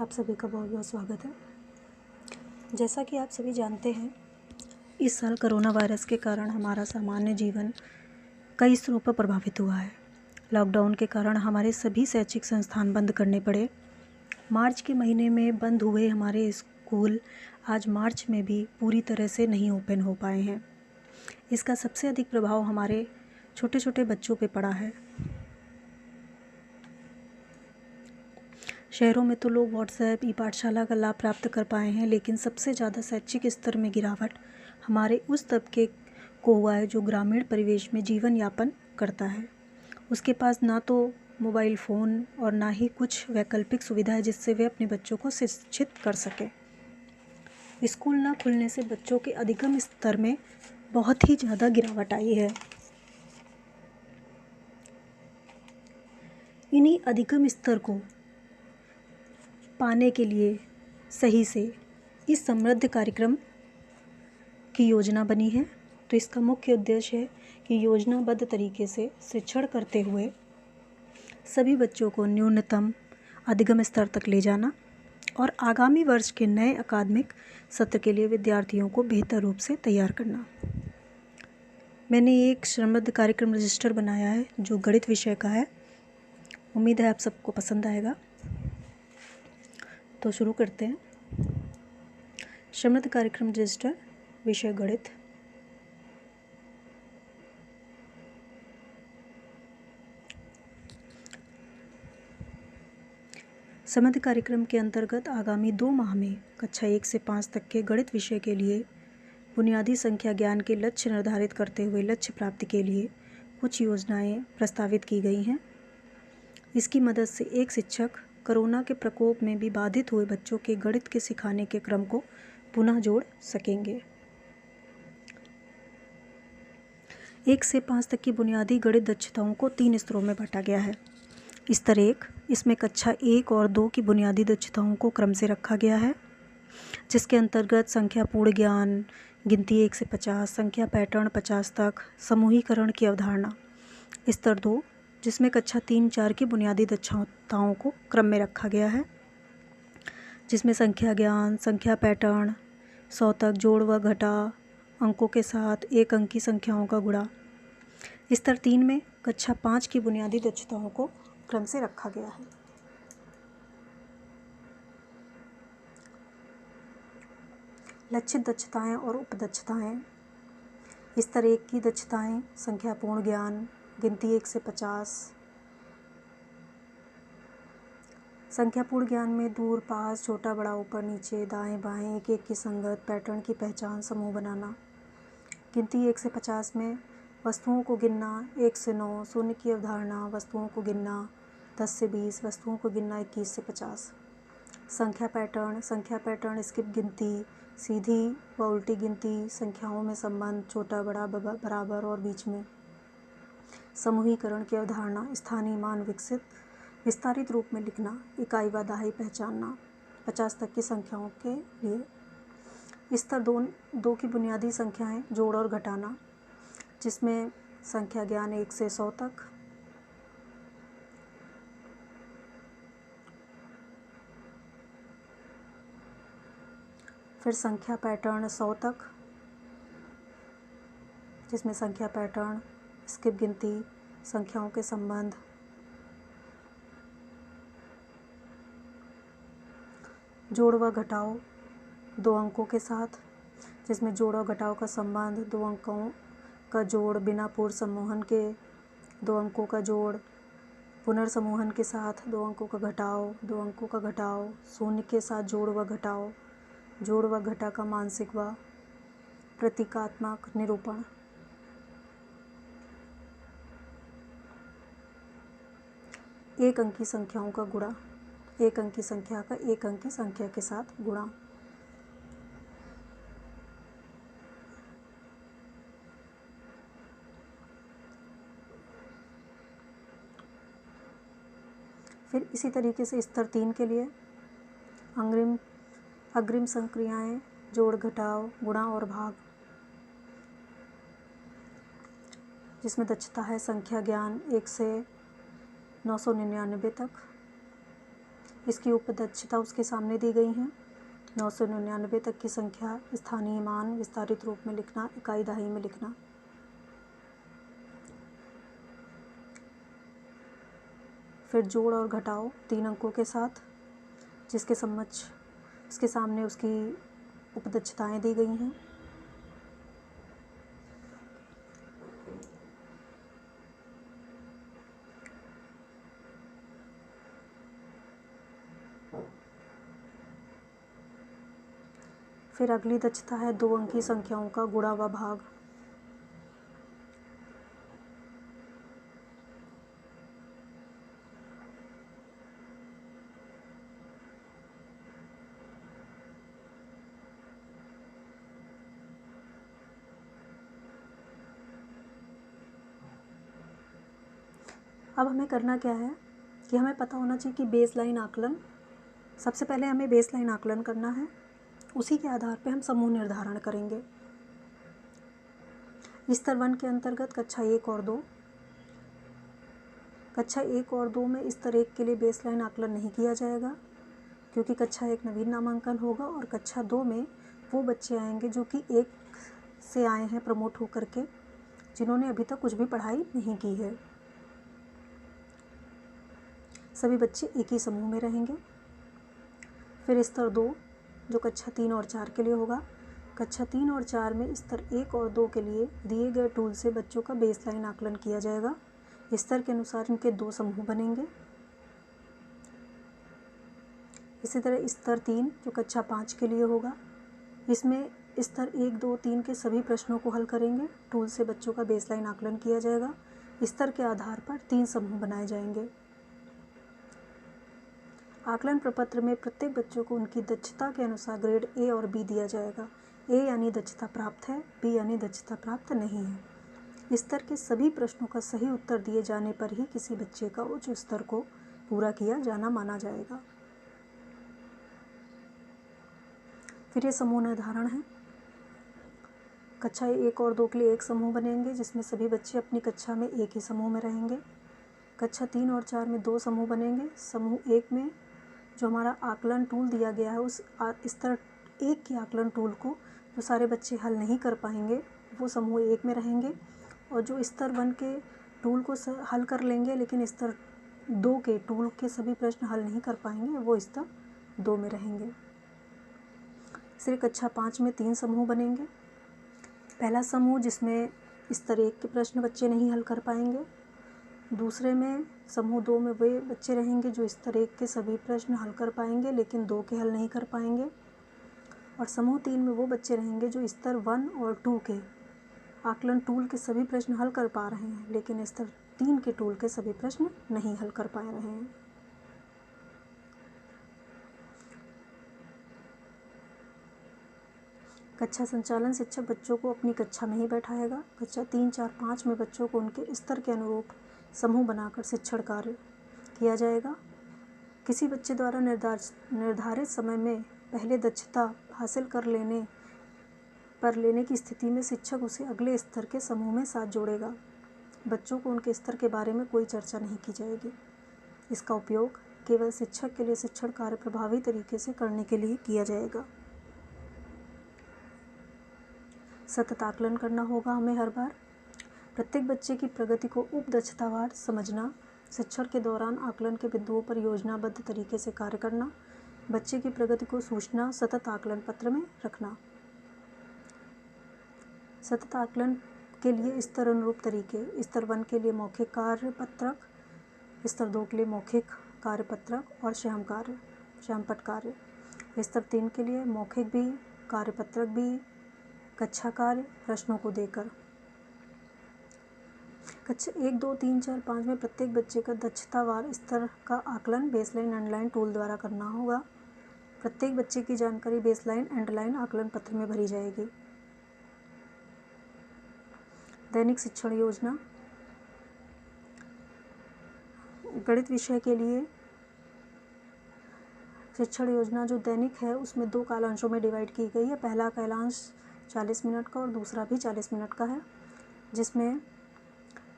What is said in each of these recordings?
आप सभी का बहुत बहुत स्वागत है। जैसा कि आप सभी जानते हैं, इस साल कोरोना वायरस के कारण हमारा सामान्य जीवन कई स्तरों पर प्रभावित हुआ है। लॉकडाउन के कारण हमारे सभी शैक्षिक संस्थान बंद करने पड़े। मार्च के महीने में बंद हुए हमारे स्कूल आज मार्च में भी पूरी तरह से नहीं ओपन हो पाए हैं। इसका सबसे अधिक प्रभाव हमारे छोटे छोटे बच्चों पे पड़ा है। शहरों में तो लोग व्हाट्सएप ई पाठशाला का लाभ प्राप्त कर पाए हैं, लेकिन सबसे ज़्यादा शैक्षिक स्तर में गिरावट हमारे उस तबके को हुआ है जो ग्रामीण परिवेश में जीवन यापन करता है। उसके पास ना तो मोबाइल फ़ोन और ना ही कुछ वैकल्पिक सुविधा है जिससे वे अपने बच्चों को शिक्षित कर सकें। स्कूल न खुलने से बच्चों के अधिगम स्तर में बहुत ही ज़्यादा गिरावट आई है। इन्हीं अधिगम स्तर को पाने के लिए सही से इस समृद्ध कार्यक्रम की योजना बनी है। तो इसका मुख्य उद्देश्य है कि योजनाबद्ध तरीके से शिक्षण करते हुए सभी बच्चों को न्यूनतम अधिगम स्तर तक ले जाना और आगामी वर्ष के नए अकादमिक सत्र के लिए विद्यार्थियों को बेहतर रूप से तैयार करना। मैंने एक समृद्ध कार्यक्रम रजिस्टर बनाया है जो गणित विषय का है। उम्मीद है आप सबको पसंद आएगा। तो शुरू करते हैं। समृद्ध कार्यक्रम रजिस्टर, विषय गणित। समृद्ध कार्यक्रम के अंतर्गत आगामी 2 माह में कक्षा 1 से 5 तक के गणित विषय के लिए बुनियादी संख्या ज्ञान के लक्ष्य निर्धारित करते हुए लक्ष्य प्राप्ति के लिए कुछ योजनाएं प्रस्तावित की गई हैं। इसकी मदद से एक शिक्षक कोरोना के प्रकोप में भी बाधित हुए बच्चों के गणित के सिखाने के क्रम को पुनः जोड़ सकेंगे। 1 से 5 तक की बुनियादी गणित दक्षताओं को 3 स्तरों में बांटा गया है। स्तर 1, इसमें कक्षा 1 और 2 की बुनियादी दक्षताओं को क्रम से रखा गया है, जिसके अंतर्गत संख्यापूर्ण ज्ञान, गिनती 1 से 50, संख्या पैटर्न 50 तक, समूहीकरण की अवधारणा। स्तर 2, जिसमें कक्षा 3, 4 की बुनियादी दक्षताओं को क्रम में रखा गया है, जिसमें संख्या ज्ञान, संख्या पैटर्न, 100 तक, जोड़ व घटा, अंकों के साथ एक अंकी संख्याओं का गुणा। स्तर 3 में कक्षा 5 की बुनियादी दक्षताओं को क्रम से रखा गया है। लक्षित दक्षताएं और उपदक्षताएं। स्तर 1 की दक्षताएं संख्यापूर्ण ज्ञान, गिनती 1 से 50। संख्यापूर्ण ज्ञान में दूर पास, छोटा बड़ा, ऊपर नीचे, दाएं बाएं, एक एक की संगत, पैटर्न की पहचान, समूह बनाना। गिनती 1 से 50 में वस्तुओं को गिनना 1 से 9, शून्य की अवधारणा, वस्तुओं को गिनना 10 से 20, वस्तुओं को गिनना 21 से 50। संख्या पैटर्न स्किप गिनती, सीधी व उल्टी गिनती, संख्याओं में संबंध, छोटा बड़ा, बराबर और बीच में। समूहीकरण की अवधारणा, स्थानीय मान विस्तारित रूप में लिखना, इकाई व दहाई पहचानना 50 तक की संख्याओं के लिए। स्तर 2 की बुनियादी संख्याएं, जोड़ और घटाना, जिसमें संख्या ज्ञान 1 से 100 तक, फिर संख्या पैटर्न 100 तक, जिसमें संख्या पैटर्न, स्किप गिनती, संख्याओं के संबंध, जोड़ व घटाओ 2 अंकों के साथ, जिसमें जोड़ और घटाओ का संबंध, 2 अंकों का जोड़ बिना पूर्व समूहन के, 2 अंकों का जोड़ पुनर्समूहन के साथ, 2 अंकों का घटाओ, 2 अंकों का घटाओ, शून्य के साथ जोड़ व घटाओ, जोड़ व घटा का मानसिक व प्रतीकात्मक निरूपण। एक अंकी संख्याओं का गुणा, एक अंकी संख्या का एक अंकी संख्या के साथ गुणा। फिर इसी तरीके से स्तर 3 के लिए अग्रिम संक्रियाएं, जोड़ घटाव, गुणा और भाग, जिसमें दक्षता है संख्या ज्ञान 1 से 999 तक, इसकी उपदक्षता उसके सामने दी गई हैं। 999 तक की संख्या, स्थानीय मान विस्तारित रूप में लिखना, इकाई दहाई में लिखना। फिर जोड़ और घटाओ 3 अंकों के साथ, जिसके समक्ष उसके सामने उसकी उपदक्षताएं दी गई हैं। फिर अगली दक्षता है 2 अंकी संख्याओं का गुणा व भाग। अब हमें करना क्या है कि हमें पता होना चाहिए कि बेसलाइन आकलन, सबसे पहले हमें बेसलाइन आकलन करना है। उसी के आधार पे हम समूह निर्धारण करेंगे। स्तर 1 के अंतर्गत कक्षा 1 और 2, कक्षा 1 और 2 में स्तर 1 के लिए बेसलाइन आकलन नहीं किया जाएगा, क्योंकि कक्षा 1 नवीन नामांकन होगा और कक्षा 2 में वो बच्चे आएंगे जो कि 1 से आए हैं प्रमोट होकर के, जिन्होंने अभी तक कुछ भी पढ़ाई नहीं की है। सभी बच्चे एक ही समूह में रहेंगे। फिर स्तर 2 जो कक्षा 3 और 4 के लिए होगा, कक्षा 3 और 4 में स्तर 1 और 2 के लिए दिए गए टूल से बच्चों का बेसलाइन आकलन किया जाएगा। स्तर के अनुसार इनके 2 समूह बनेंगे। इसी तरह स्तर 3 जो कक्षा 5 के लिए होगा, इसमें स्तर 1, 2, 3 के सभी प्रश्नों को हल करेंगे। टूल से बच्चों का बेसलाइन आकलन किया जाएगा। स्तर के आधार पर 3 समूह बनाए जाएंगे। आकलन प्रपत्र में प्रत्येक बच्चों को उनकी दक्षता के अनुसार ग्रेड ए और बी दिया जाएगा। ए यानी दक्षता प्राप्त है, बी यानी दक्षता प्राप्त नहीं है। स्तर के सभी प्रश्नों का सही उत्तर दिए जाने पर ही किसी बच्चे का उच्च स्तर को पूरा किया जाना माना जाएगा। फिर ये समूह निर्धारण है। कक्षा 1 और 2 के लिए एक समूह बनेंगे, जिसमें सभी बच्चे अपनी कक्षा में एक ही समूह में रहेंगे। कक्षा 3 और 4 में 2 समूह बनेंगे। समूह 1 में जो हमारा आकलन टूल दिया गया है, उस स्तर 1 के आकलन टूल को जो सारे बच्चे हल नहीं कर पाएंगे वो समूह 1 में रहेंगे, और जो स्तर 1 के टूल को हल कर लेंगे लेकिन स्तर 2 के टूल के सभी प्रश्न हल नहीं कर पाएंगे वो स्तर 2 में रहेंगे। इसलिए कक्षा 5 में 3 समूह बनेंगे। पहला समूह जिसमें स्तर 1 के प्रश्न बच्चे नहीं हल कर पाएंगे। दूसरे में समूह 2 में वे बच्चे रहेंगे जो स्तर 1 के सभी प्रश्न हल कर पाएंगे लेकिन 2 के हल नहीं कर पाएंगे। और समूह 3 में वो बच्चे रहेंगे जो स्तर 1 और 2 के आकलन टूल के सभी प्रश्न हल कर पा रहे हैं लेकिन स्तर 3 के टूल के सभी प्रश्न नहीं हल कर पा रहे हैं। कक्षा संचालन शिक्षक बच्चों को अपनी कक्षा में ही बैठाएगा। कक्षा 3, 4, 5 में बच्चों को उनके स्तर के अनुरूप समूह बनाकर शिक्षण कार्य किया जाएगा। किसी बच्चे द्वारा निर्धारित समय में पहले दक्षता हासिल कर लेने की स्थिति में शिक्षक उसे अगले स्तर के समूह में साथ जोड़ेगा। बच्चों को उनके स्तर के बारे में कोई चर्चा नहीं की जाएगी। इसका उपयोग केवल शिक्षक के लिए शिक्षण कार्य प्रभावी तरीके से करने के लिए किया जाएगा। सतत आकलन करना होगा हमें हर बार। प्रत्येक बच्चे की प्रगति को उपदक्षतावार समझना, शिक्षण के दौरान आकलन के बिंदुओं पर योजनाबद्ध तरीके से कार्य करना, बच्चे की प्रगति को सूचना सतत आकलन पत्र में रखना। सतत आकलन के लिए स्तर अनुरूप तरीके: स्तर 1 के लिए मौखिक कार्य पत्रक, स्तर 2 के लिए मौखिक कार्य पत्रक और श्यामपट्ट कार्य, स्तर 3 के लिए मौखिक भी, कार्य पत्रक भी, कक्षा कार्य प्रश्नों को देकर। कक्षा 1, 2, 3, 4, 5 में प्रत्येक बच्चे का दक्षतावार स्तर का आकलन बेसलाइन एंडलाइन टूल द्वारा करना होगा। प्रत्येक बच्चे की जानकारी बेसलाइन एंडलाइन आकलन पत्र में भरी जाएगी। दैनिक शिक्षण योजना: गणित विषय के लिए शिक्षण योजना जो दैनिक है उसमें 2 कालांशों में डिवाइड की गई है। पहला कालांश 40 मिनट का और दूसरा भी 40 मिनट का है, जिसमें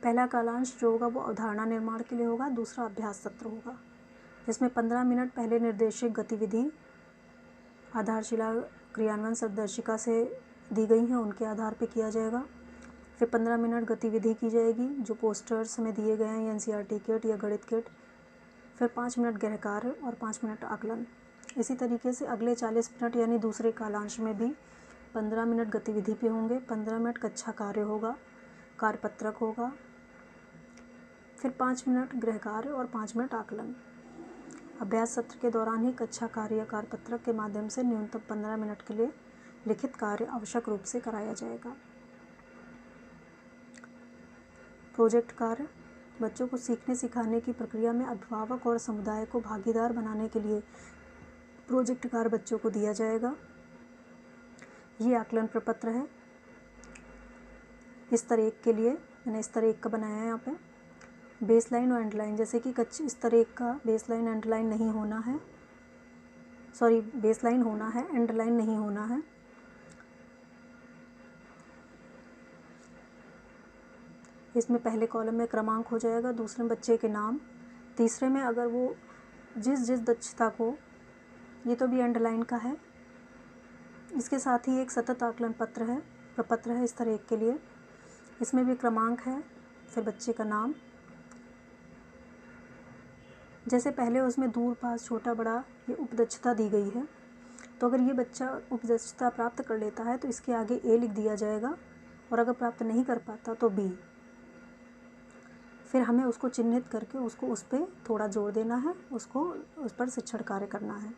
पहला कालांश जो होगा वो अवधारणा निर्माण के लिए होगा, दूसरा अभ्यास सत्र होगा। जिसमें 15 मिनट पहले निर्देशित गतिविधि आधारशिला क्रियान्वयन संदर्शिका से दी गई हैं उनके आधार पर किया जाएगा। फिर 15 मिनट गतिविधि की जाएगी जो पोस्टर्स में दिए गए हैं, एनसीईआरटी किट या गणित किट। फिर 5 मिनट गृह कार्य और 5 मिनट आकलन। इसी तरीके से अगले 40 मिनट यानी दूसरे कालांश में भी 15 मिनट गतिविधि पे होंगे, 15 मिनट कक्षा कार्य होगा, कार्यपत्रक होगा, फिर 5 मिनट गृह कार्य और 5 मिनट आकलन। अभ्यास सत्र के दौरान ही कक्षा कार्य या कार्यपत्रक के माध्यम से न्यूनतम 15 मिनट के लिए लिखित कार्य आवश्यक रूप से कराया जाएगा। प्रोजेक्ट कार्य बच्चों को सीखने सिखाने की प्रक्रिया में अभिभावक और समुदाय को भागीदार बनाने के लिए प्रोजेक्ट कार्य बच्चों को दिया जाएगा। ये आकलन प्रपत्र है। स्तर 1 के लिए मैंने स्तर 1 का बनाया है। यहाँ पे बेसलाइन और एंडलाइन, जैसे कि स्तर 1 का बेसलाइन एंडलाइन नहीं होना है, बेसलाइन होना है, एंडलाइन नहीं होना है। इसमें पहले कॉलम में क्रमांक हो जाएगा, दूसरे में बच्चे के नाम, तीसरे में अगर वो जिस दक्षता को, ये तो भी अंडरलाइन का है। इसके साथ ही एक सतत आकलन प्रपत्र है स्तर 1 के लिए। इसमें भी क्रमांक है, फिर बच्चे का नाम। जैसे पहले उसमें दूर पास छोटा बड़ा ये उपदक्षता दी गई है, तो अगर ये बच्चा उपदक्षता प्राप्त कर लेता है तो इसके आगे ए लिख दिया जाएगा, और अगर प्राप्त नहीं कर पाता तो बी। फिर हमें उसको चिन्हित करके उसको उस पर थोड़ा जोर देना है, उसको उस पर शिक्षण कार्य करना है।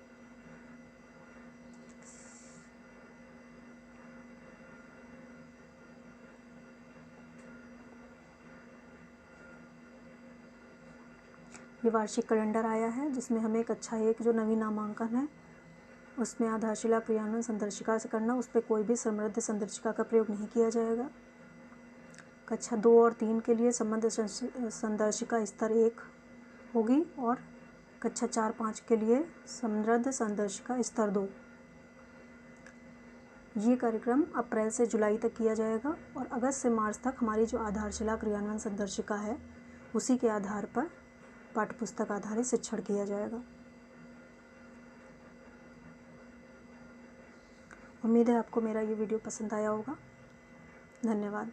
ये वार्षिक कैलेंडर आया है जिसमें हमें कक्षा 1 जो नवीन नामांकन है उसमें आधारशिला क्रियान्वयन संदर्शिका से करना, उस पर कोई भी समृद्ध संदर्शिका का प्रयोग नहीं किया जाएगा। कक्षा 2 और 3 के लिए संबंध संदर्शिका स्तर 1 होगी और कक्षा 4-5 के लिए समृद्ध संदर्शिका स्तर 2। ये कार्यक्रम अप्रैल से जुलाई तक किया जाएगा और अगस्त से मार्च तक हमारी जो आधारशिला क्रियान्वयन संदर्शिका है उसी के आधार पर पाठ्यपुस्तक आधारित शिक्षण किया जाएगा। उम्मीद है आपको मेरा ये वीडियो पसंद आया होगा। धन्यवाद।